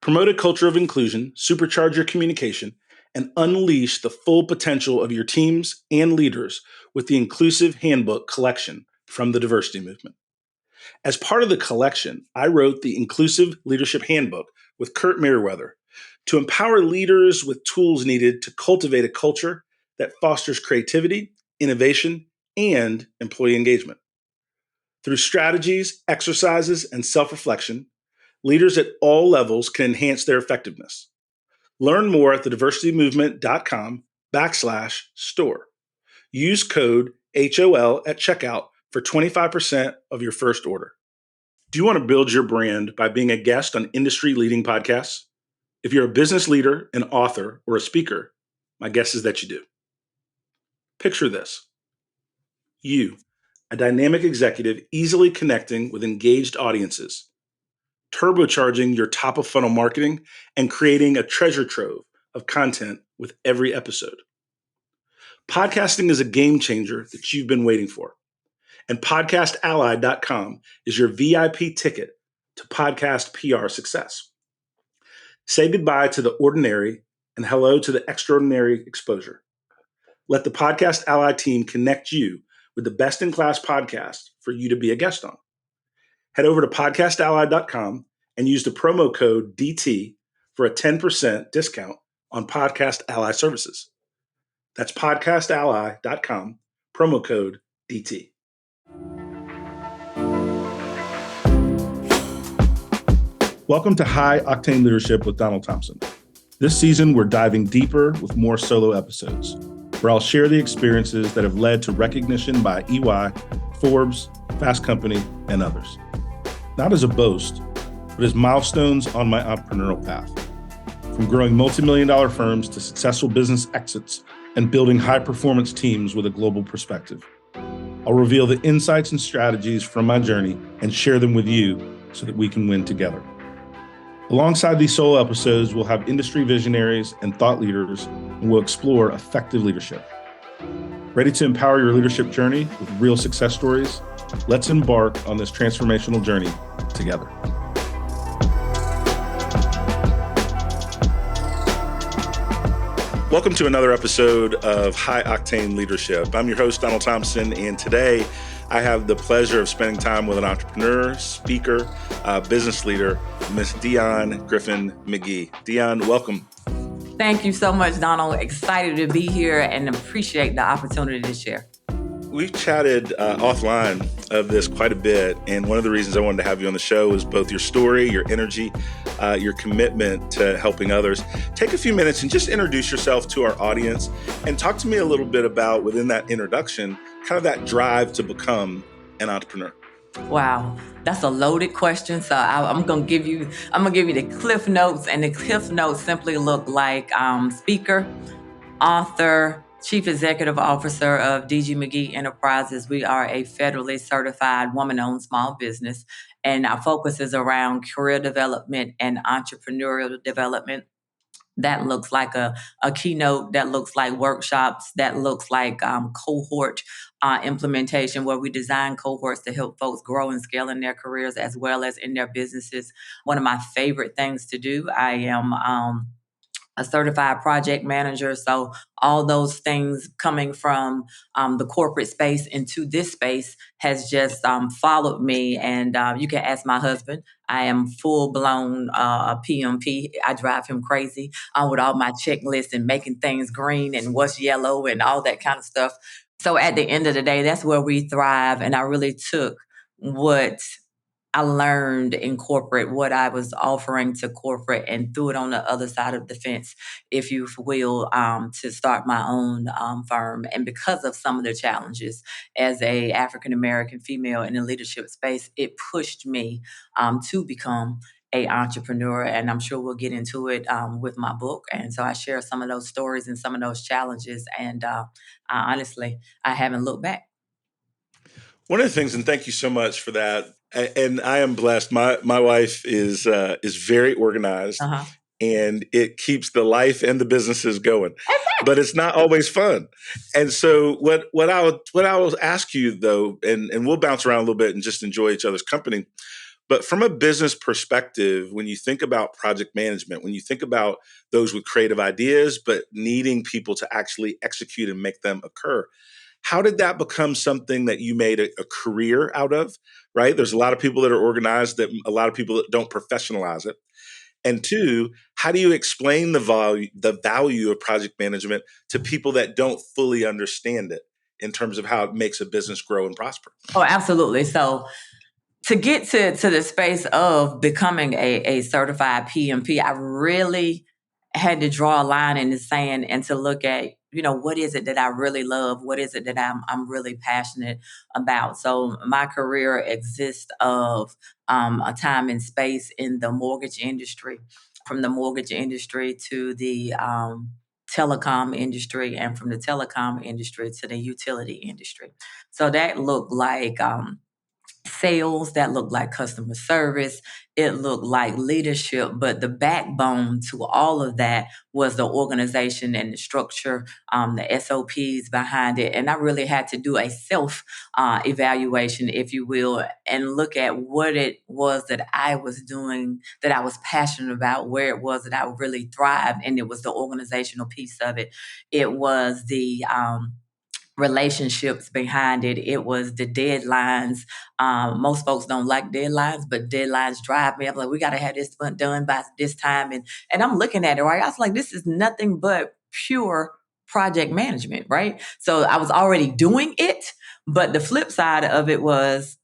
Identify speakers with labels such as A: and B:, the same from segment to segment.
A: Promote a culture of inclusion, supercharge your communication, and unleash the full potential of your teams and leaders with the Inclusive Handbook collection from the Diversity Movement. As part of the collection, I wrote the Inclusive Leadership Handbook with Kurt Merriweather to empower leaders with tools needed to cultivate a culture that fosters creativity, innovation, and employee engagement. Through strategies, exercises, and self-reflection, leaders at all levels can enhance their effectiveness. Learn more at thediversitymovement.com/store. Use code HOL at checkout for 25% of your first order. Do you want to build your brand by being a guest on industry-leading podcasts? If you're a business leader, an author, or a speaker, my guess is that you do. Picture this. You, a dynamic executive easily connecting with engaged audiences, turbocharging your top-of-funnel marketing, and creating a treasure trove of content with every episode. Podcasting is a game changer that you've been waiting for. And podcastally.com is your VIP ticket to podcast PR success. Say goodbye to the ordinary and hello to the extraordinary exposure. Let the Podcast Ally team connect you with the best-in-class podcast for you to be a guest on. Head over to podcastally.com and use the promo code DT for a 10% discount on Podcast Ally services. That's podcastally.com, promo code DT. Welcome to High Octane Leadership with Donald Thompson. This season, we're diving deeper with more solo episodes, where I'll share the experiences that have led to recognition by EY, Forbes, Fast Company, and others. Not as a boast, but as milestones on my entrepreneurial path. From growing multi-million-dollar firms to successful business exits and building high-performance teams with a global perspective. I'll reveal the insights and strategies from my journey and share them with you so that we can win together. Alongside these solo episodes, we'll have industry visionaries and thought leaders, and we'll explore effective leadership. Ready to empower your leadership journey with real success stories? Let's embark on this transformational journey together. Welcome to another episode of High Octane Leadership. I'm your host, Donald Thompson, and today I have the pleasure of spending time with an entrepreneur, speaker, business leader, Miss Dionne Griffin-McGee. Dionne, welcome.
B: Thank you so much, Donald. Excited to be here and appreciate the opportunity to share.
A: We've chatted offline of this quite a bit, and one of the reasons I wanted to have you on the show is both your story, your energy, your commitment to helping others. Take a few minutes and just introduce yourself to our audience and talk to me a little bit about, within that introduction, kind of that drive to become an entrepreneur.
B: Wow, that's a loaded question. So I'm gonna give you the Cliff Notes, and the Cliff Notes simply look like speaker, author, Chief Executive Officer of D.G. McGee Enterprises. We are a federally certified woman-owned small business, and our focus is around career development and entrepreneurial development. That looks like a keynote, that looks like workshops, that looks like cohort implementation, where we design cohorts to help folks grow and scale in their careers as well as in their businesses. One of my favorite things to do, I am a certified project manager. So all those things coming from the corporate space into this space has just followed me. And you can ask my husband. I am full-blown PMP. I drive him crazy with all my checklists and making things green and what's yellow and all that kind of stuff. So at the end of the day, that's where we thrive. And I really took what I learned in corporate, what I was offering to corporate, and threw it on the other side of the fence, if you will, to start my own firm. And because of some of the challenges as a African-American female in the leadership space, it pushed me to become an entrepreneur. And I'm sure we'll get into it with my book. And so I share some of those stories and some of those challenges. And honestly, I haven't looked back.
A: One of the things, and thank you so much for that. And I am blessed. My wife is very organized, and it keeps the life and the businesses going. But it's not always fun. And so what I will ask you though, and we'll bounce around a little bit and just enjoy each other's company. But from a business perspective, when you think about project management, when you think about those with creative ideas, but needing people to actually execute and make them occur, how did that become something that you made a career out of? Right? There's a lot of people that are organized, that a lot of people that don't professionalize it. And two, how do you explain the value of project management to people that don't fully understand it in terms of how it makes a business grow and prosper?
B: Oh, absolutely. So to get to the space of becoming a certified PMP, I really had to draw a line in the sand and to look at, what is it that I really love? What is it that I'm really passionate about? So my career exists of a time and space in the mortgage industry, from the mortgage industry to the telecom industry, and from the telecom industry to the utility industry. So that looked like sales, that looked like customer service, it looked like leadership, but the backbone to all of that was the organization and the structure, the SOPs behind it. And I really had to do a self evaluation, if you will, and look at what it was that I was doing, that I was passionate about, where it was that I really thrived. And it was the organizational piece of it. It was the relationships behind it. It was the deadlines. Most folks don't like deadlines, but deadlines drive me. I'm like, we got to have this done by this time. And I'm looking at it, right? I was like, this is nothing but pure project management, right? So I was already doing it, but the flip side of it was,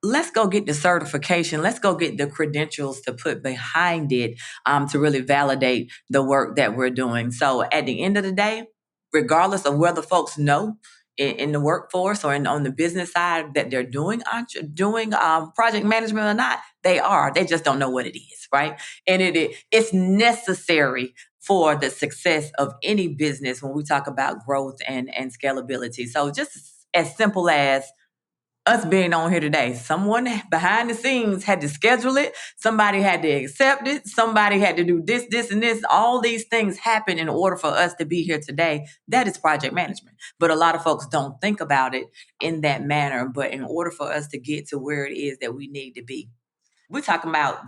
B: let's go get the certification. Let's go get the credentials to put behind it, to really validate the work that we're doing. So at the end of the day, regardless of whether folks know in the workforce or on the business side that they're doing project management or not, they are. They just don't know what it is, right? And it's necessary for the success of any business when we talk about growth and scalability. So just as simple as us being on here today. Someone behind the scenes had to schedule it. Somebody had to accept it. Somebody had to do this, and this. All these things happen in order for us to be here today. That is project management. But a lot of folks don't think about it in that manner. But in order for us to get to where it is that we need to be, let's talk about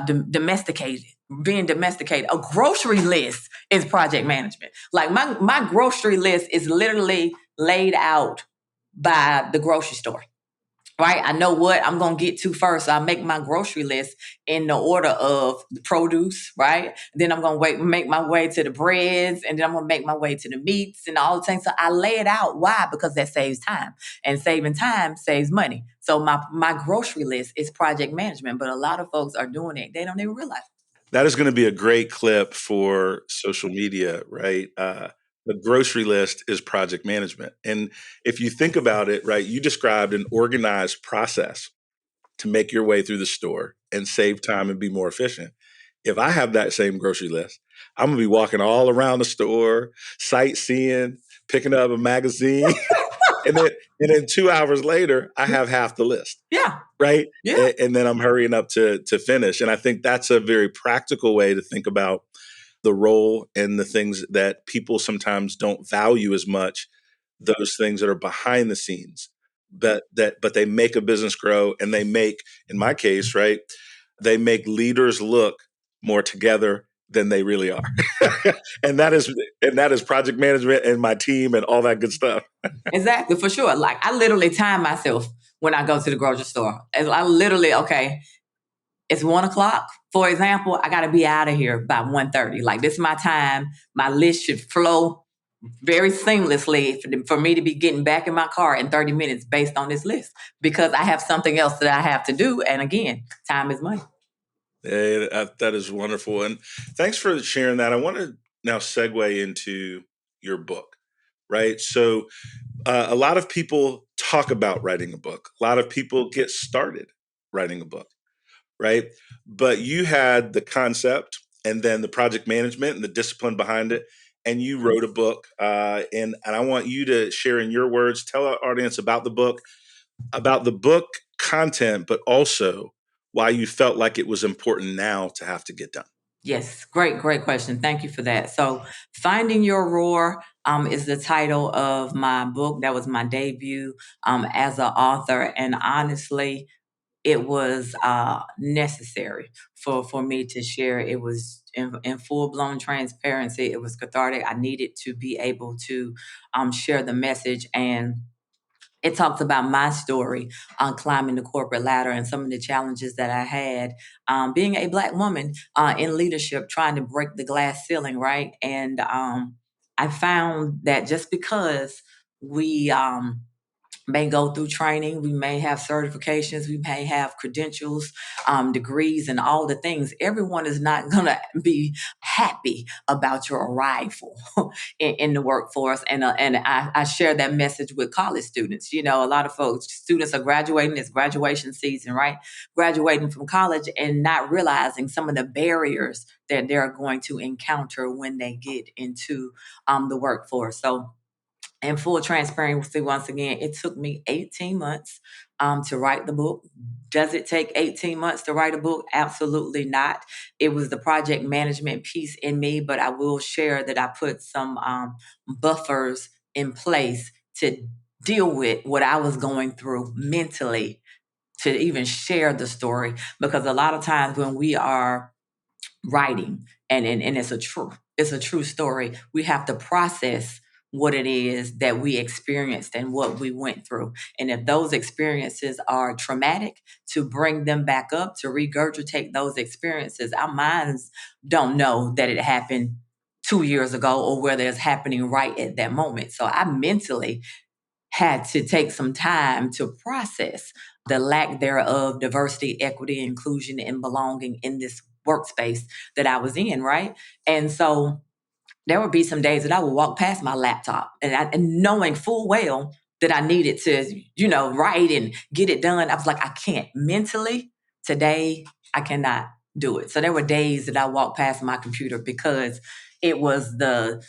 B: domesticated, being domesticated. A grocery list is project management. Like my grocery list is literally laid out by the grocery store, right? I know what I'm going to get to first. So I make my grocery list in the order of the produce, right? Then I'm going to make my way to the breads, and then I'm going to make my way to the meats and all the things. So I lay it out. Why? Because that saves time, and saving time saves money. So my grocery list is project management, but a lot of folks are doing it. They don't even realize it.
A: That is going to be a great clip for social media, right? The grocery list is project management. And if you think about it, right, you described an organized process to make your way through the store and save time and be more efficient. If I have that same grocery list, I'm going to be walking all around the store, sightseeing, picking up a magazine. and then 2 hours later, I have half the list.
B: Yeah.
A: Right.
B: Yeah.
A: And then I'm hurrying up to finish. And I think that's a very practical way to think about the role and the things that people sometimes don't value as much, those things that are behind the scenes, but they make a business grow, and they make, in my case, right, they make leaders look more together than they really are. and that is project management and my team and all that good stuff.
B: Exactly, for sure. Like I literally time myself when I go to the grocery store. And I literally, okay, it's 1:00. For example, I got to be out of here by 1:30. Like this is my time. My list should flow very seamlessly for me to be getting back in my car in 30 minutes based on this list, because I have something else that I have to do. And again, time is money.
A: Hey, that is wonderful. And thanks for sharing that. I want to now segue into your book, right? So a lot of people talk about writing a book. A lot of people get started writing a book, right? But you had the concept and then the project management and the discipline behind it, and you wrote a book. And I want you to share in your words, tell our audience about the book content, but also why you felt like it was important now to have to get done.
B: Yes, great question. Thank you for that. So, Finding Your Roar is the title of my book. That was my debut as an author. And honestly, it was necessary for me to share. It was in full-blown transparency. It was cathartic. I needed to be able to share the message, and it talks about my story on climbing the corporate ladder and some of the challenges that I had being a Black woman in leadership, trying to break the glass ceiling, right? And I found that just because we may go through training, we may have certifications, we may have credentials, degrees, and all the things. Everyone is not going to be happy about your arrival in the workforce. And I share that message with college students. You know, a lot of folks, students are graduating, it's graduation season, right? Graduating from college and not realizing some of the barriers that they're going to encounter when they get into the workforce. So, and full transparency, once again, it took me 18 months to write the book. Does it take 18 months to write a book? Absolutely not. It was the project management piece in me, but I will share that I put some buffers in place to deal with what I was going through mentally to even share the story. Because a lot of times when we are writing, and it's a true story, we have to process what it is that we experienced and what we went through. And if those experiences are traumatic, to bring them back up, to regurgitate those experiences, our minds don't know that it happened 2 years ago or whether it's happening right at that moment. So I mentally had to take some time to process the lack thereof diversity, equity, inclusion, and belonging in this workspace that I was in, right? And so there would be some days that I would walk past my laptop and knowing full well that I needed to, write and get it done. I was like, I can't mentally today. I cannot do it. So there were days that I walked past my computer because it was the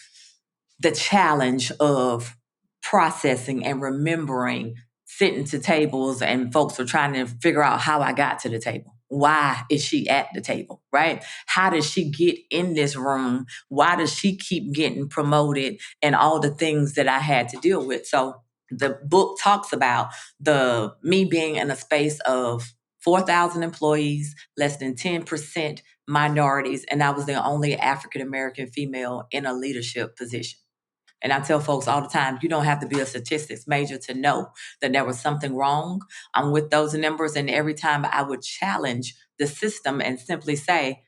B: challenge of processing and remembering sitting to tables and folks are trying to figure out how I got to the table. Why is she at the table, right? How does she get in this room? Why does she keep getting promoted and all the things that I had to deal with? So the book talks about the me being in a space of 4,000 employees, less than 10% minorities, and I was the only African American female in a leadership position. And I tell folks all the time, you don't have to be a statistics major to know that there was something wrong with those numbers. And every time I would challenge the system and simply say,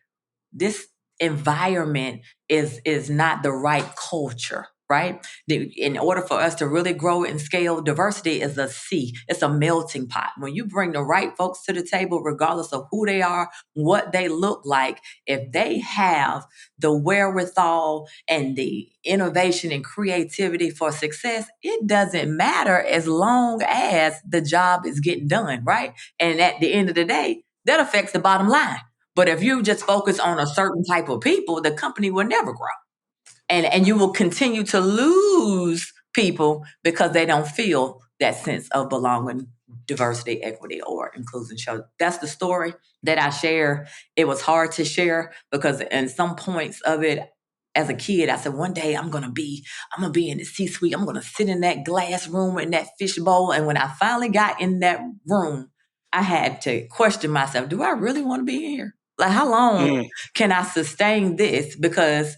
B: this environment is not the right culture, right? In order for us to really grow and scale, diversity is a sea. It's a melting pot. When you bring the right folks to the table, regardless of who they are, what they look like, if they have the wherewithal and the innovation and creativity for success, it doesn't matter as long as the job is getting done, right? And at the end of the day, that affects the bottom line. But if you just focus on a certain type of people, the company will never grow. And you will continue to lose people because they don't feel that sense of belonging, diversity, equity, or inclusion. So that's the story that I share. It was hard to share because in some points of it, as a kid, I said, one day I'm gonna be in the C-suite. I'm gonna sit in that glass room in that fishbowl. And when I finally got in that room, I had to question myself, do I really want to be here? Like, how long can I sustain this? Because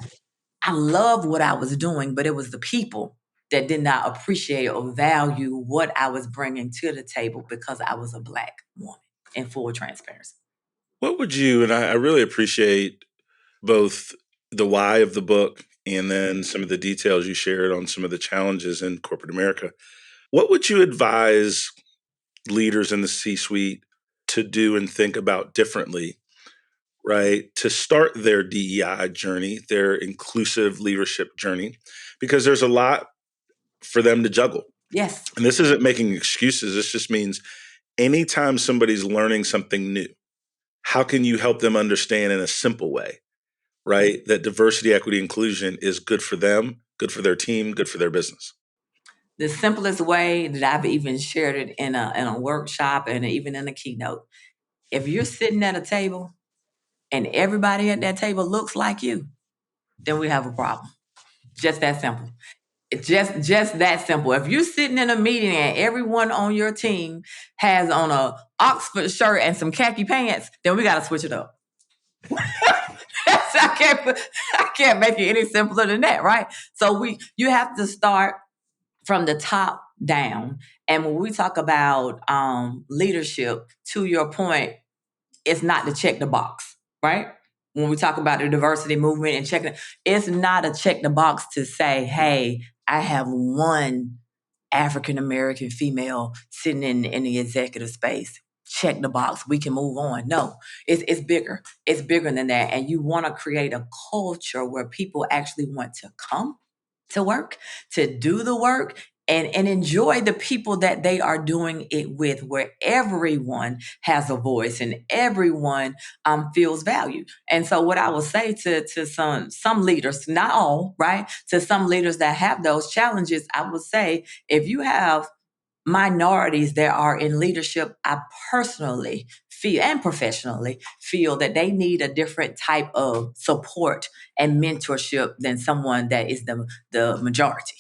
B: I love what I was doing, but it was the people that did not appreciate or value what I was bringing to the table because I was a Black woman, in full transparency.
A: What would you, and I really appreciate both the why of the book and then some of the details you shared on some of the challenges in corporate America. What would you advise leaders in the C-suite to do and think about differently, right, to start their DEI journey, their inclusive leadership journey? Because there's a lot for them to juggle.
B: Yes.
A: And this isn't making excuses. This just means anytime somebody's learning something new, how can you help them understand in a simple way, right, that diversity, equity, inclusion is good for them, good for their team, good for their business?
B: The simplest way that I've even shared it in a workshop and even in a keynote, if you're sitting at a table and everybody at that table looks like you, then we have a problem. Just that simple. It's just that simple. If you're sitting in a meeting and everyone on your team has on a Oxford shirt and some khaki pants, then we got to switch it up. I can't make it any simpler than that, right? So you have to start from the top down. And when we talk about leadership, to your point, it's not to check the box, right? When we talk about the diversity movement and checking, it's not a check the box to say, hey, I have one African American female sitting in the executive space. Check the box. We can move on. No, it's bigger. It's bigger than that. And you want to create a culture where people actually want to come to work, to do the work, and enjoy the people that they are doing it with, where everyone has a voice and everyone feels valued. And so what I will say to some leaders, not all, right? To some leaders that have those challenges, I would say, if you have minorities that are in leadership, I personally feel and professionally feel that they need a different type of support and mentorship than someone that is the majority.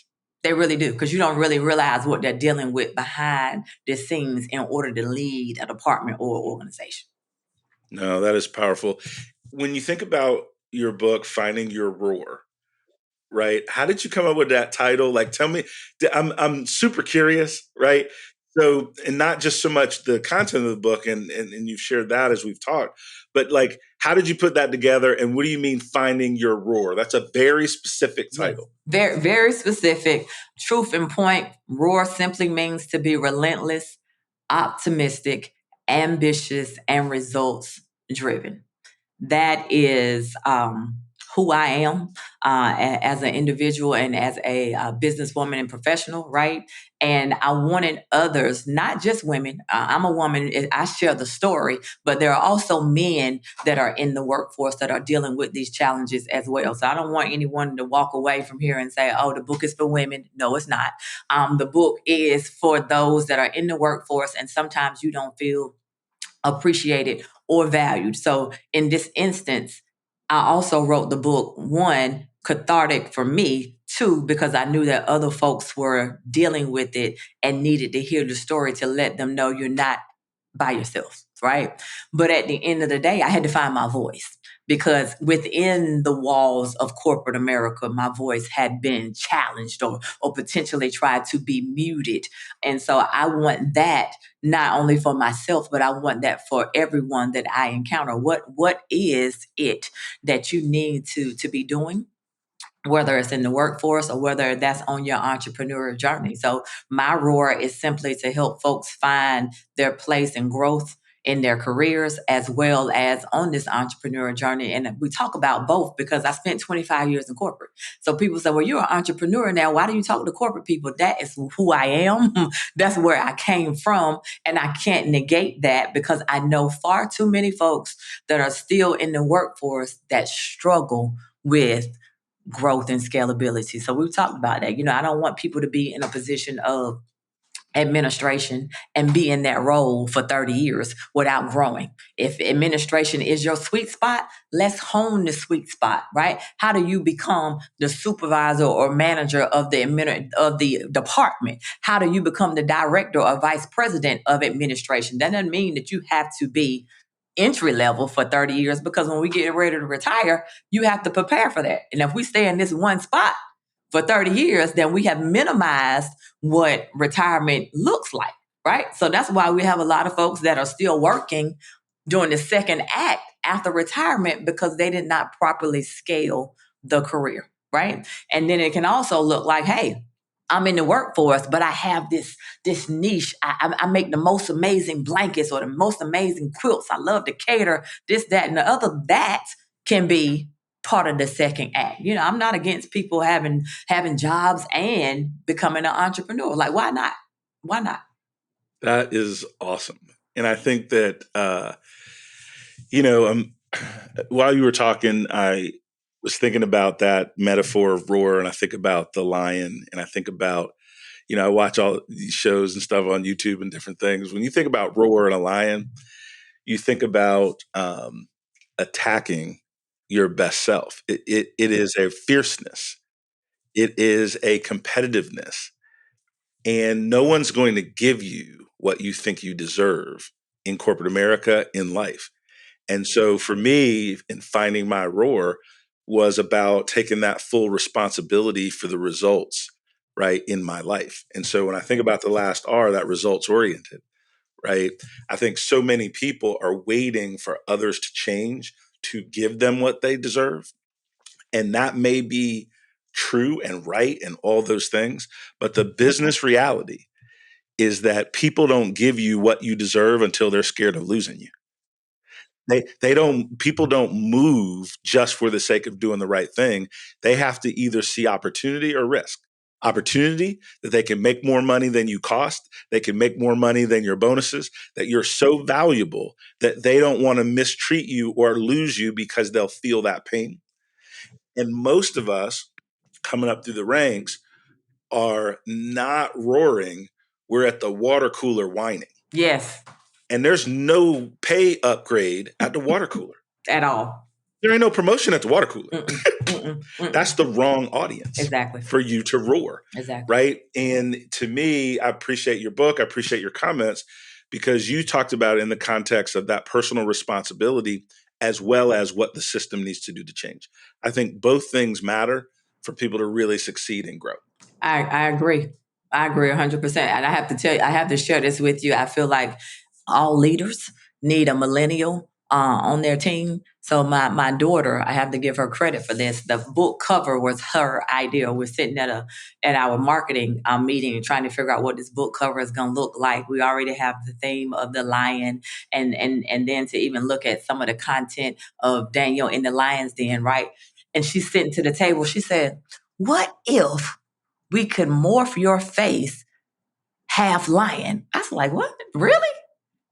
B: They really do, because you don't really realize what they're dealing with behind the scenes in order to lead a department or organization.
A: No, that is powerful. When you think about your book, Finding Your Roar, right? How did you come up with that title? Like, tell me. I'm super curious, right? So, and not just so much the content of the book, and you've shared that as we've talked, but like, how did you put that together? And what do you mean finding your roar? That's a very specific
B: Yes.
A: title.
B: Very, very specific. Truth and point. Roar simply means to be relentless, optimistic, ambitious, and results driven. That is who I am as an individual and as a businesswoman and professional, right? And I wanted others, not just women. I'm a woman, I share the story, but there are also men that are in the workforce that are dealing with these challenges as well. So I don't want anyone to walk away from here and say, oh, the book is for women. No, it's not. The book is for those that are in the workforce, and sometimes you don't feel appreciated or valued. So in this instance, I also wrote the book, one, cathartic for me, two, because I knew that other folks were dealing with it and needed to hear the story to let them know you're not by yourself, right? But at the end of the day, I had to find my voice, because within the walls of corporate America, my voice had been challenged or potentially tried to be muted. And so I want that not only for myself, but I want that for everyone that I encounter. What is it that you need to be doing, whether it's in the workforce or whether that's on your entrepreneurial journey? So my roar is simply to help folks find their place and growth in their careers, as well as on this entrepreneurial journey. And we talk about both because I spent 25 years in corporate. So people say, well, you're an entrepreneur now. Why do you talk to corporate people? That is who I am. That's where I came from. And I can't negate that, because I know far too many folks that are still in the workforce that struggle with growth and scalability. So we've talked about that. I don't want people to be in a position of administration and be in that role for 30 years without growing. If administration is your sweet spot, let's hone the sweet spot, right? How do you become the supervisor or manager of the department? How do you become the director or vice president of administration? That doesn't mean that you have to be entry level for 30 years, because when we get ready to retire, you have to prepare for that. And if we stay in this one spot for 30 years, then we have minimized what retirement looks like, right? So that's why we have a lot of folks that are still working during the second act after retirement, because they did not properly scale the career, right? And then it can also look like, hey, I'm in the workforce, but I have this niche. I make the most amazing blankets or the most amazing quilts. I love to cater this, that, and the other. That can be part of the second act. I'm not against people having jobs and becoming an entrepreneur. Like, why not? Why not?
A: That is awesome. And I think that, you know, um, while you were talking, I was thinking about that metaphor of roar, and I think about the lion, and I think about, I watch all these shows and stuff on YouTube and different things. When you think about roar and a lion, you think about attacking your best self. It is a fierceness. It is a competitiveness. And no one's going to give you what you think you deserve in corporate America, in life. And so for me, in finding my roar was about taking that full responsibility for the results, right, in my life. And so when I think about the last R, that results oriented, right? I think so many people are waiting for others to change to give them what they deserve. And that may be true and right and all those things. But the business reality is that people don't give you what you deserve until they're scared of losing you. They don't people don't move just for the sake of doing the right thing. They have to either see opportunity or risk. Opportunity that they can make more money than you cost, they can make more money than your bonuses, that you're so valuable that they don't want to mistreat you or lose you because they'll feel that pain. And most of us coming up through the ranks are not roaring. We're at the water cooler whining.
B: Yes.
A: And there's no pay upgrade at the water cooler.
B: At all.
A: There ain't no promotion at the water cooler.
B: Mm-mm.
A: That's the wrong audience.
B: Exactly.
A: For you to roar.
B: Exactly.
A: Right. And to me, I appreciate your book. I appreciate your comments because you talked about it in the context of that personal responsibility as well as what the system needs to do to change. I think both things matter for people to really succeed and grow.
B: I agree. I agree 100%. And I have to tell you, I have to share this with you. I feel like all leaders need a millennial on their team. So my daughter, I have to give her credit for this. The book cover was her idea. We're sitting at our marketing meeting and trying to figure out what this book cover is going to look like. We already have the theme of the lion, and then to even look at some of the content of Daniel in the lion's den, right? And she's sitting to the table. She said, "What if we could morph your face half lion?" I was like, "What? Really?"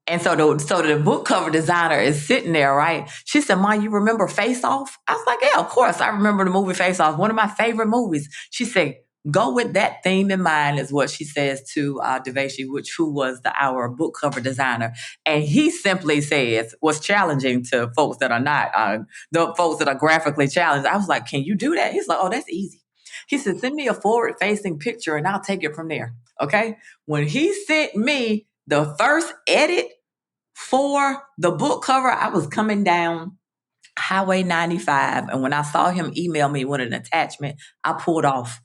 B: And so the book cover designer is sitting there, right? She said, "Ma, you remember Face Off?" I was like, "Yeah, of course. I remember the movie Face Off, one of my favorite movies." She said, "Go with that theme in mind," is what she says to D.G, who was our book cover designer. And he simply says, what's challenging to folks that are not, the folks that are graphically challenged. I was like, "Can you do that?" He's like, "Oh, that's easy." He said, "Send me a forward-facing picture and I'll take it from there." Okay? When he sent me the first edit for the book cover, I was coming down Highway 95. And when I saw him email me with an attachment, I pulled off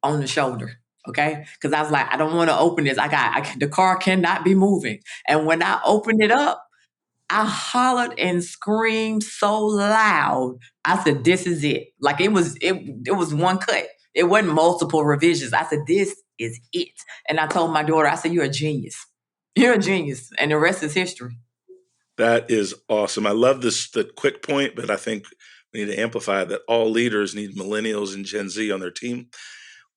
B: on the shoulder. Okay. Because I was like, I don't want to open this. The car cannot be moving. And when I opened it up, I hollered and screamed so loud. I said, "This is it." Like it was one cut. It wasn't multiple revisions. I said, "This is it." And I told my daughter, I said, "You're a genius. You're a genius." And the rest is history.
A: That is awesome. I love the quick point, but I think we need to amplify that all leaders need millennials and Gen Z on their team.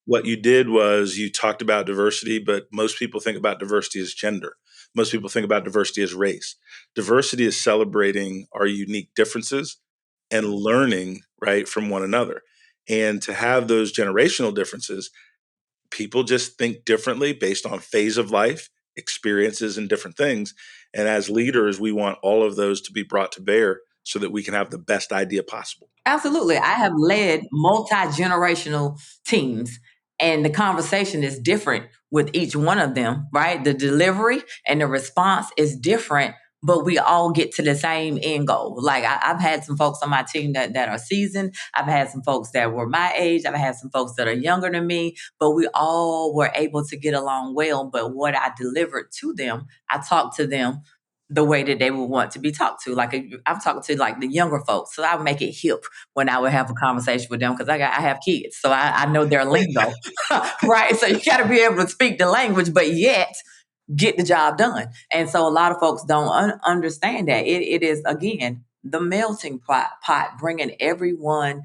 A: What you did was you talked about diversity, but most people think about diversity as gender. Most people think about diversity as race. Diversity is celebrating our unique differences and learning, right, from one another. And to have those generational differences, people just think differently based on phase of life, experiences, and different things. And as leaders, we want all of those to be brought to bear so that we can have the best idea possible.
B: Absolutely. I have led multi-generational teams, and the conversation is different with each one of them, right? The delivery and the response is different, but we all get to the same end goal. Like I've had some folks on my team that are seasoned. I've had some folks that were my age. I've had some folks that are younger than me, but we all were able to get along well. But what I delivered to them, I talked to them the way that they would want to be talked to. Like I'm talking to like the younger folks, so I would make it hip when I would have a conversation with them because I have kids, so I know their lingo, right? So you got to be able to speak the language, but yet get the job done. And so a lot of folks don't understand that it is again the melting pot, bringing everyone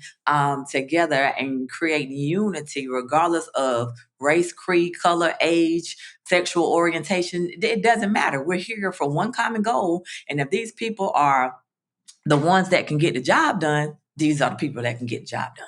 B: together and creating unity, regardless of race, creed, color, age, sexual orientation. It doesn't matter. We're here for one common goal, and if these people are the ones that can get the job done, these are the people that can get the job done.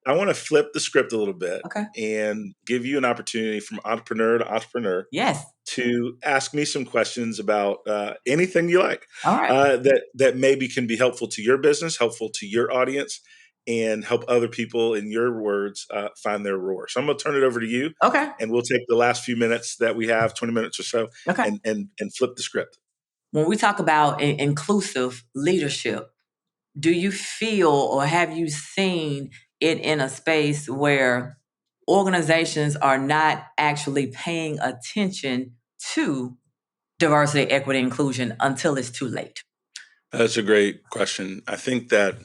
A: I want to flip the script a little bit
B: Okay.
A: and give you an opportunity from entrepreneur to entrepreneur.
B: Yes.
A: To ask me some questions about anything you like.
B: All right.
A: That maybe can be helpful to your business, helpful to your audience. and help other people, in your words, find their roar. So I'm going to turn it over to you,
B: Okay.
A: and we'll take the last few minutes that we have, 20 minutes or so,
B: Okay.
A: and flip the script.
B: When we talk about inclusive leadership, do you feel or have you seen it in a space where organizations are not actually paying attention to diversity, equity, inclusion until it's too late?
A: That's a great question. I think that,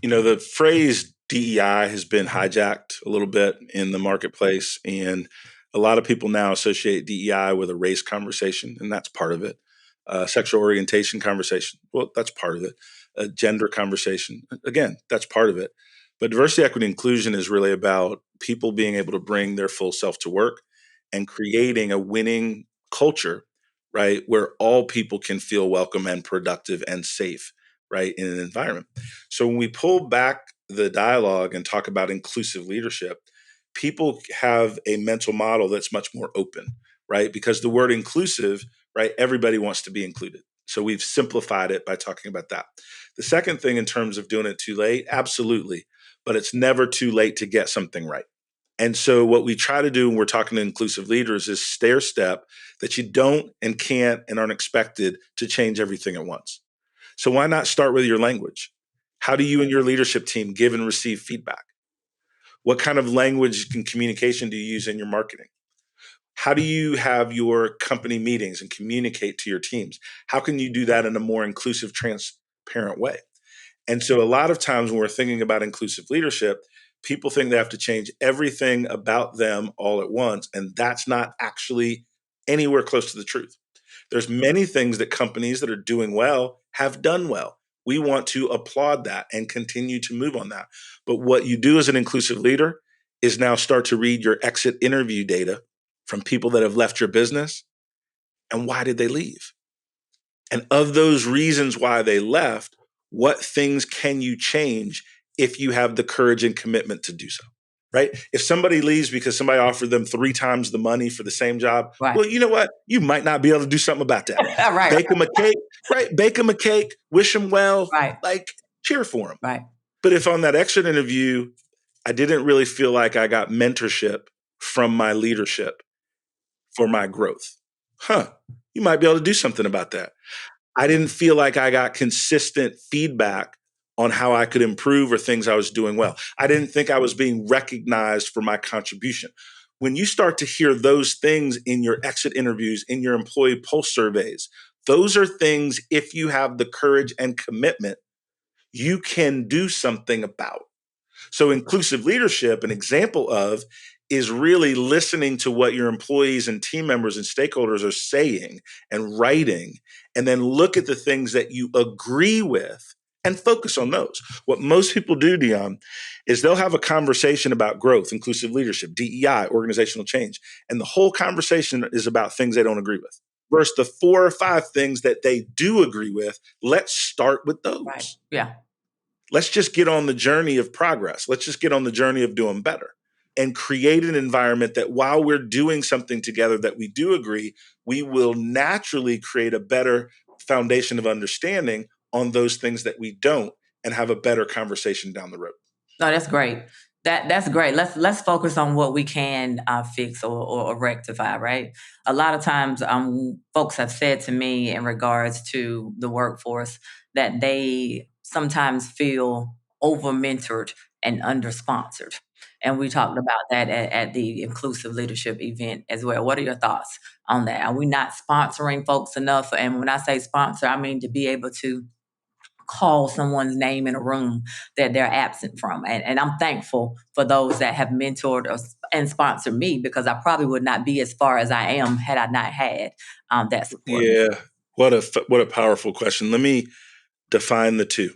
A: the phrase DEI has been hijacked a little bit in the marketplace, and a lot of people now associate DEI with a race conversation, and that's part of it. Sexual orientation conversation, well, that's part of it. A gender conversation, again, that's part of it. But diversity, equity, inclusion is really about people being able to bring their full self to work and creating a winning culture, right, where all people can feel welcome and productive and safe, right, in an environment. So when we pull back the dialogue and talk about inclusive leadership, people have a mental model that's much more open, right? Because the word inclusive, right, everybody wants to be included. So we've simplified it by talking about that. The second thing in terms of doing it too late, absolutely, but it's never too late to get something right. And so what we try to do when we're talking to inclusive leaders is stair step that you don't and can't and aren't expected to change everything at once. So why not start with your language? How do you and your leadership team give and receive feedback? What kind of language and communication do you use in your marketing? How do you have your company meetings and communicate to your teams? How can you do that in a more inclusive, transparent way? And so a lot of times when we're thinking about inclusive leadership, people think they have to change everything about them all at once. And that's not actually anywhere close to the truth. There's many things that companies that are doing well have done well. We want to applaud that and continue to move on that. But what you do as an inclusive leader is now start to read your exit interview data from people that have left your business and why did they leave? And of those reasons why they left, what things can you change if you have the courage and commitment to do so? Right? If somebody leaves because somebody offered them 3 times the money for the same job,
B: Right.
A: well, you know what? You might not be able to do something about that.
B: Right.
A: Bake them a cake, right? Bake them a cake, wish them well,
B: Right.
A: like cheer for them.
B: Right.
A: But if on that exit interview, I didn't really feel like I got mentorship from my leadership for my growth, you might be able to do something about that. I didn't feel like I got consistent feedback on how I could improve or things I was doing well. I didn't think I was being recognized for my contribution. When you start to hear those things in your exit interviews, in your employee pulse surveys, those are things, if you have the courage and commitment, you can do something about. So inclusive leadership, an example of, is really listening to what your employees and team members and stakeholders are saying and writing, and then look at the things that you agree with and focus on those. What most people do, Dionne, is they'll have a conversation about growth, inclusive leadership, DEI, organizational change, and the whole conversation is about things they don't agree with. Versus the 4 or 5 things that they do agree with, let's start with those.
B: Right. Yeah.
A: Let's just get on the journey of progress. Let's just get on the journey of doing better and create an environment that while we're doing something together that we do agree, we will naturally create a better foundation of understanding on those things that we don't and have a better conversation down the road.
B: No, that's great. That's great. Let's focus on what we can fix or rectify. Right. A lot of times, folks have said to me in regards to the workforce that they sometimes feel over mentored and under sponsored. And we talked about that at the inclusive leadership event as well. What are your thoughts on that? Are we not sponsoring folks enough? And when I say sponsor, I mean to be able to call someone's name in a room that they're absent from. And I'm thankful for those that have mentored and sponsored me, because I probably would not be as far as I am had I not had that support.
A: Yeah, what a powerful question. Let me define the two,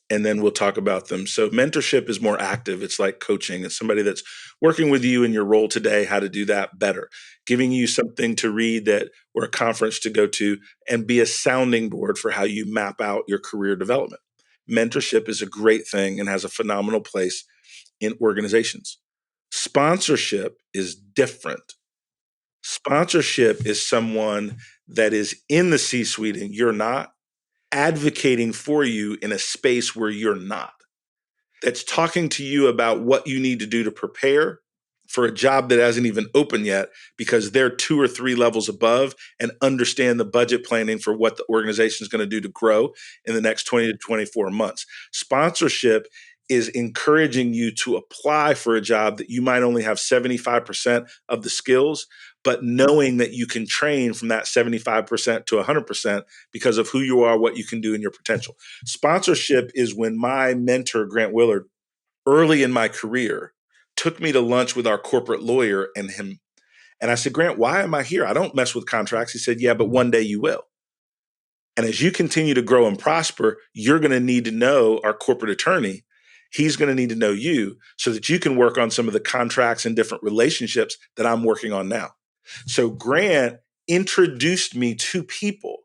A: and then we'll talk about them. So mentorship is more active. It's like coaching. It's somebody that's working with you in your role today, how to do that better, giving you something to read that or a conference to go to, and be a sounding board for how you map out your career development. Mentorship is a great thing and has a phenomenal place in organizations. Sponsorship is different. Sponsorship is someone that is in the C-suite and you're not, advocating for you in a space where you're not. that's talking to you about what you need to do to prepare for a job that hasn't even opened yet, because they're 2 or 3 levels above and understand the budget planning for what the organization is going to do to grow in the next 20 to 24 months. Sponsorship is encouraging you to apply for a job that you might only have 75% of the skills, but knowing that you can train from that 75% to 100% because of who you are, what you can do, and your potential. Sponsorship is when my mentor, Grant Willard, early in my career, took me to lunch with our corporate lawyer and him. And I said, Grant, why am I here? I don't mess with contracts. He said, yeah, but one day you will. And as you continue to grow and prosper, you're going to need to know our corporate attorney. He's going to need to know you so that you can work on some of the contracts and different relationships that I'm working on now. So Grant introduced me to people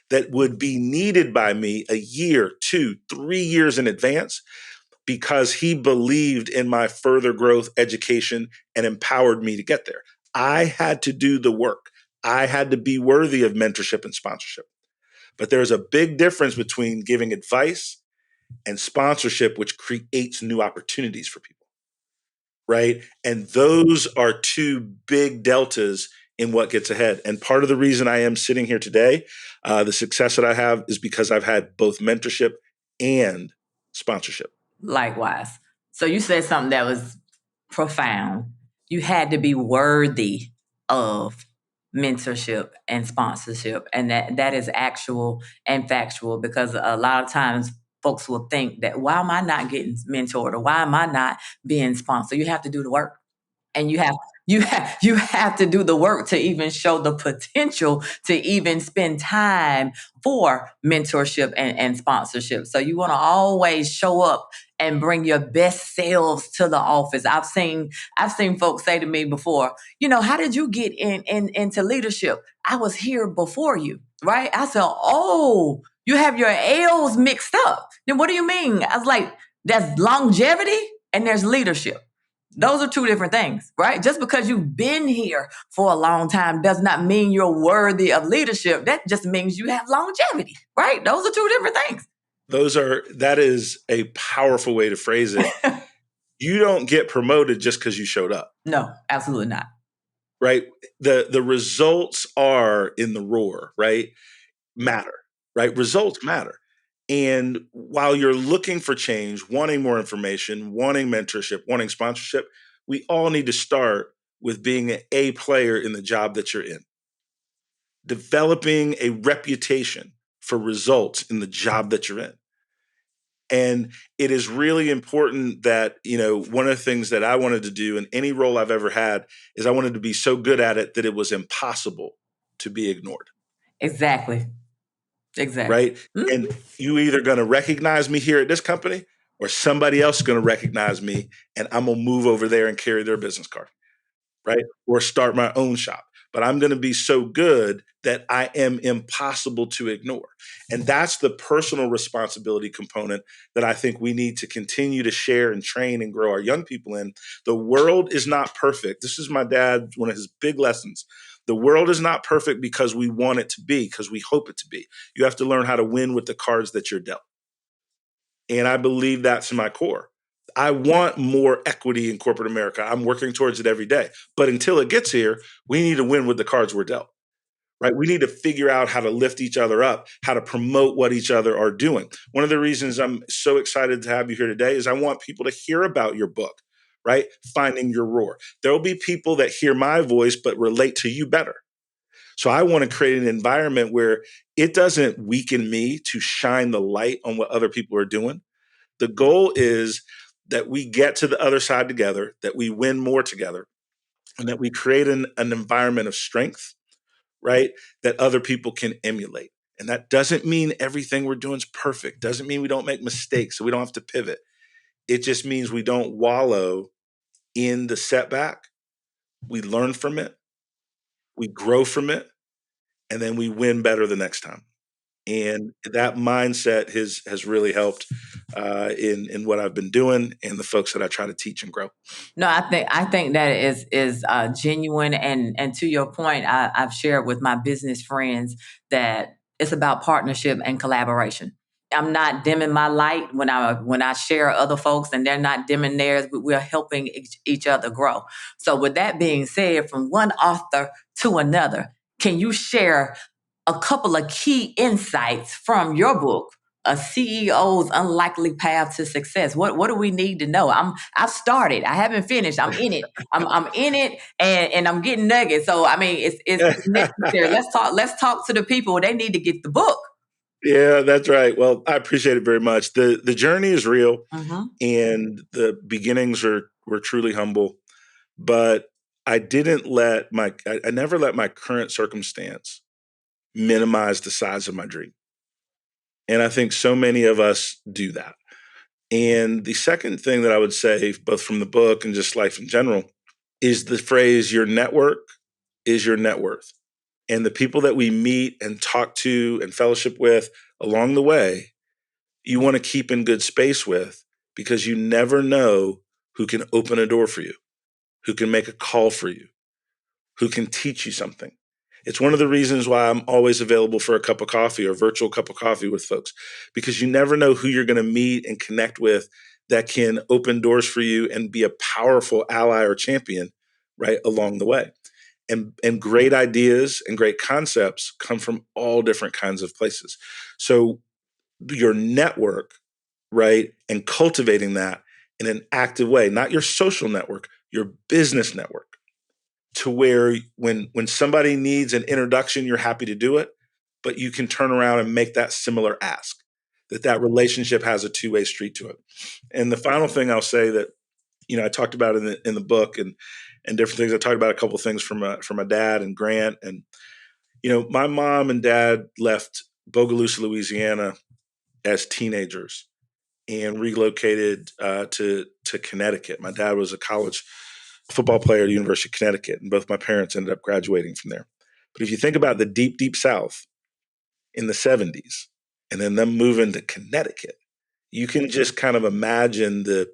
A: that would be needed by me a year, 2, 3 years in advance, because he believed in my further growth, education, and empowered me to get there. I had to do the work. I had to be worthy of mentorship and sponsorship. But there's a big difference between giving advice and sponsorship, which creates new opportunities for people, right? And those are 2 big deltas in what gets ahead. And part of the reason I am sitting here today, the success that I have, is because I've had both mentorship and sponsorship.
B: Likewise. So you said something that was profound. You had to be worthy of mentorship and sponsorship. And that is actual and factual, because a lot of times folks will think that, why am I not getting mentored, or why am I not being sponsored? You have to do the work. And you have to do the work to even show the potential to even spend time for mentorship and sponsorship. So you want to always show up and bring your best selves to the office. I've seen folks say to me before, how did you get into leadership? I was here before you, right? I said, oh, you have your L's mixed up. Then what do you mean? I was like, there's longevity and there's leadership. Those are 2 different things, right? Just because you've been here for a long time does not mean you're worthy of leadership. That just means you have longevity, right? Those are 2 different things.
A: That is a powerful way to phrase it. You don't get promoted just because you showed up.
B: No, absolutely not.
A: Right? The results are in the roar, right? Matter, right? Results matter. And while you're looking for change, wanting more information, wanting mentorship, wanting sponsorship, we all need to start with being an A player in the job that you're in. Developing a reputation for results in the job that you're in. And it is really important that, one of the things that I wanted to do in any role I've ever had is I wanted to be so good at it that it was impossible to be ignored.
B: Exactly.
A: Right? Mm-hmm. And you either going to recognize me here at this company, or somebody else is going to recognize me and I'm going to move over there and carry their business card, right? Or start my own shop. But I'm going to be so good that I am impossible to ignore. And that's the personal responsibility component that I think we need to continue to share and train and grow our young people in. The world is not perfect. This is my dad, one of his big lessons. The world is not perfect because we want it to be, because we hope it to be. You have to learn how to win with the cards that you're dealt. And I believe that's in my core. I want more equity in corporate America. I'm working towards it every day. But until it gets here, we need to win with the cards we're dealt. Right? We need to figure out how to lift each other up, how to promote what each other are doing. One of the reasons I'm so excited to have you here today is I want people to hear about your book, right? Finding Your Roar. There will be people that hear my voice but relate to you better. So I want to create an environment where it doesn't weaken me to shine the light on what other people are doing. The goal is that we get to the other side together, that we win more together, and that we create an environment of strength, right? That other people can emulate. And that doesn't mean everything we're doing is perfect. Doesn't mean we don't make mistakes, so we don't have to pivot. It just means we don't wallow in the setback. We learn from it, we grow from it, and then we win better the next time. And that mindset has really helped in what I've been doing and the folks that I try to teach and grow.
B: No, I think that is genuine, and to your point, I've shared with my business friends that it's about partnership and collaboration. not dimming my light when I share other folks, and they're not dimming theirs. But we're helping each other grow. So with that being said, from one author to another, can you share a couple of key insights from your book, A CEO's Unlikely Path to Success? What do we need to know? I've started. I haven't finished. I'm in it. I'm in it, and I'm getting nuggets. So I mean, it's necessary. Let's talk to the people. They need to get the book.
A: Yeah, that's right. Well, I appreciate it very much. The journey is real,
B: Mm-hmm.
A: and the beginnings were truly humble. But I never let my current circumstance minimize the size of my dream. And I think so many of us do that. And the second thing that I would say, both from the book and just life in general, is the phrase, your network is your net worth. And the people that we meet and talk to and fellowship with along the way, you want to keep in good space with, because you never know who can open a door for you, who can make a call for you, who can teach you something. It's one of the reasons why I'm always available for a cup of coffee or virtual cup of coffee with folks, because you never know who you're going to meet and connect with that can open doors for you and be a powerful ally or champion right along the way. And great ideas and great concepts come from all different kinds of places. So your network, right, and cultivating that in an active way, not your social network, your business network, to where when somebody needs an introduction, you're happy to do it, but you can turn around and make that similar ask, that relationship has a two-way street to it. And the final thing I'll say that, I talked about in the book and different things. I talked about a couple of things from my dad and Grant. And, my mom and dad left Bogalusa, Louisiana as teenagers and relocated to Connecticut. My dad was a college football player at the University of Connecticut, and both my parents ended up graduating from there. But if you think about the deep, deep South in the 70s, and then them moving to Connecticut, you can just kind of imagine the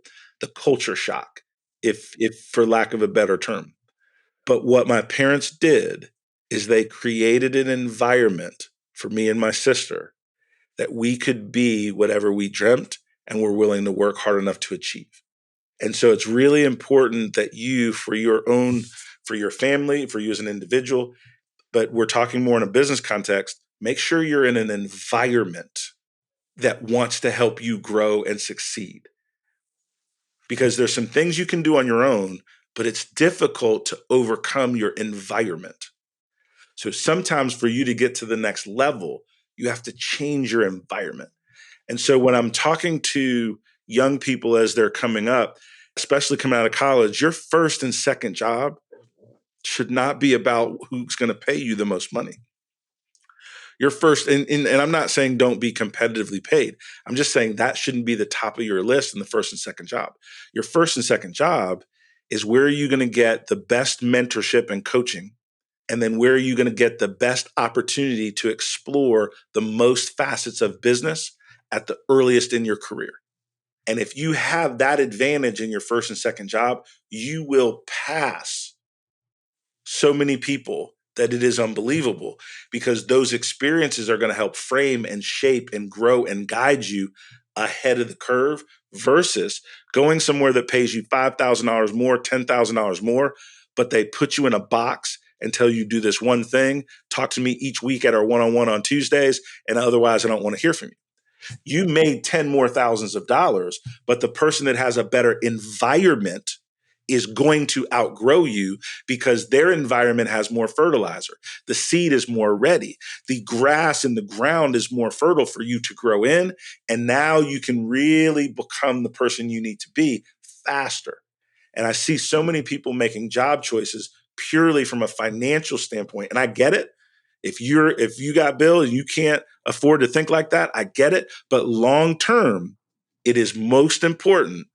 A: culture shock, if for lack of a better term. But what my parents did is they created an environment for me and my sister that we could be whatever we dreamt and were willing to work hard enough to achieve. And so it's really important that you, for your family, for you as an individual, but we're talking more in a business context, make sure you're in an environment that wants to help you grow and succeed. Because there's some things you can do on your own, but it's difficult to overcome your environment. So sometimes for you to get to the next level, you have to change your environment. And so when I'm talking to young people as they're coming up, especially coming out of college, your first and second job should not be about who's going to pay you the most money. Your first, and I'm not saying don't be competitively paid. I'm just saying that shouldn't be the top of your list in the first and second job. Your first and second job is where are you going to get the best mentorship and coaching, and then where are you going to get the best opportunity to explore the most facets of business at the earliest in your career. And if you have that advantage in your first and second job, you will pass so many people that it is unbelievable, because those experiences are going to help frame and shape and grow and guide you ahead of the curve versus going somewhere that pays you $5,000 more, $10,000 more, but they put you in a box and tell you do this one thing, talk to me each week at our one-on-one on Tuesdays, and otherwise I don't want to hear from you. You made 10 more thousands of dollars, but the person that has a better environment is going to outgrow you because their environment has more fertilizer. The seed is more ready. The grass in the ground is more fertile for you to grow in. And now you can really become the person you need to be faster. And I see so many people making job choices purely from a financial standpoint. And I get it. If you got bills and you can't afford to think like that, I get it. But long term, it is most important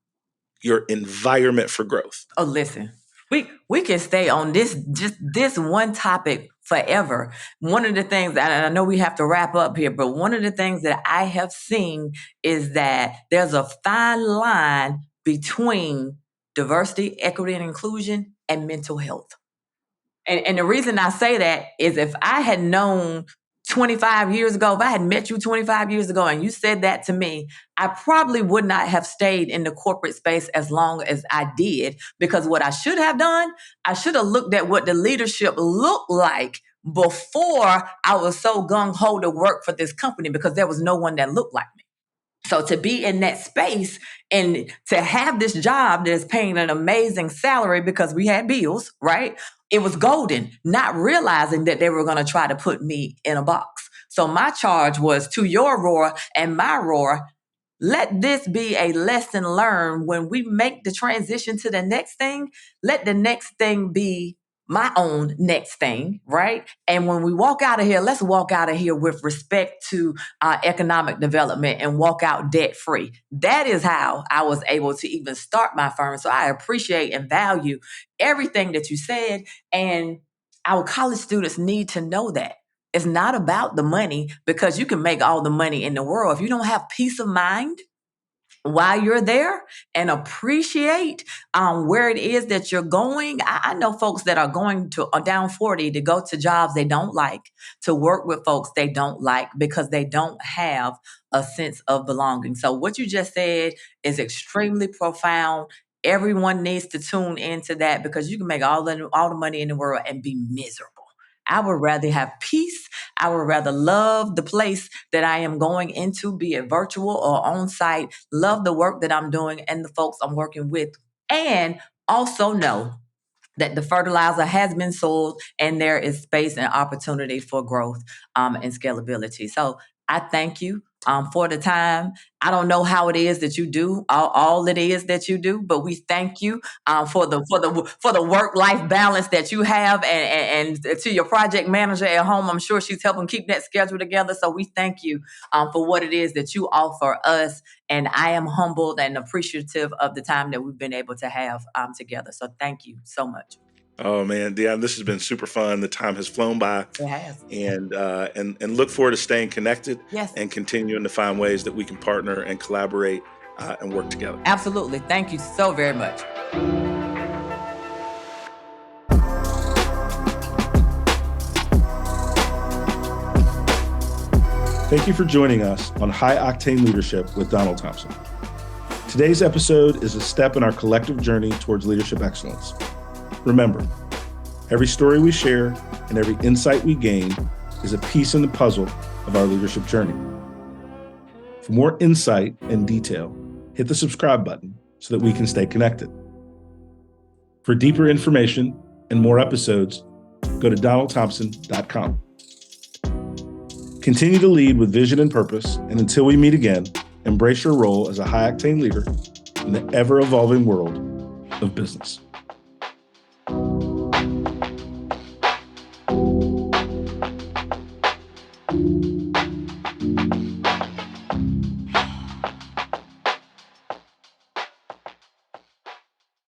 A: your environment for growth.
B: Oh, listen, we can stay on just this one topic forever. One of the things that I know we have to wrap up here, but one of the things that I have seen is that there's a fine line between diversity, equity, and inclusion and mental health. And the reason I say that is if I had known 25 years ago, if I had met you 25 years ago and you said that to me, I probably would not have stayed in the corporate space as long as I did, because what I should have done, I should have looked at what the leadership looked like before I was so gung-ho to work for this company, because there was no one that looked like me. So to be in that space and to have this job that's paying an amazing salary because we had bills, right? It was golden, not realizing that they were going to try to put me in a box. So my charge was to your roar and my roar. Let this be a lesson learned when we make the transition to the next thing. Let the next thing be my own next thing, right? And when we walk out of here, let's walk out of here with respect to economic development and walk out debt free. That is how I was able to even start my firm. So I appreciate and value everything that you said. And our college students need to know that. It's not about the money, because you can make all the money in the world. If you don't have peace of mind while you're there and appreciate where it is that you're going. I know folks that are going to down 40 to go to jobs they don't like, to work with folks they don't like, because they don't have a sense of belonging. So what you just said is extremely profound. Everyone needs to tune into that, because you can make all the money in the world and be miserable. I would rather have peace. I would rather love the place that I am going into, be it virtual or on site, love the work that I'm doing and the folks I'm working with, and also know that the fertilizer has been sold and there is space and opportunity for growth and scalability. So I thank you for the time. I don't know how it is that you do all it is that you do, but we thank you for the work-life balance that you have, and to your project manager at home, I'm sure she's helping keep that schedule together. So we thank you for what it is that you offer us, and I am humbled and appreciative of the time that we've been able to have together. So thank you so much.
A: Oh man, Dionne, this has been super fun. The time has flown by.
B: It has.
A: And look forward to staying connected.
B: Yes.
A: And continuing to find ways that we can partner and collaborate and work together.
B: Absolutely. Thank you so very much.
A: Thank you for joining us on High Octane Leadership with Donald Thompson. Today's episode is a step in our collective journey towards leadership excellence. Remember, every story we share and every insight we gain is a piece in the puzzle of our leadership journey. For more insight and detail, hit the subscribe button so that we can stay connected. For deeper information and more episodes, go to donaldthompson.com. Continue to lead with vision and purpose, and until we meet again, embrace your role as a high-octane leader in the ever-evolving world of business.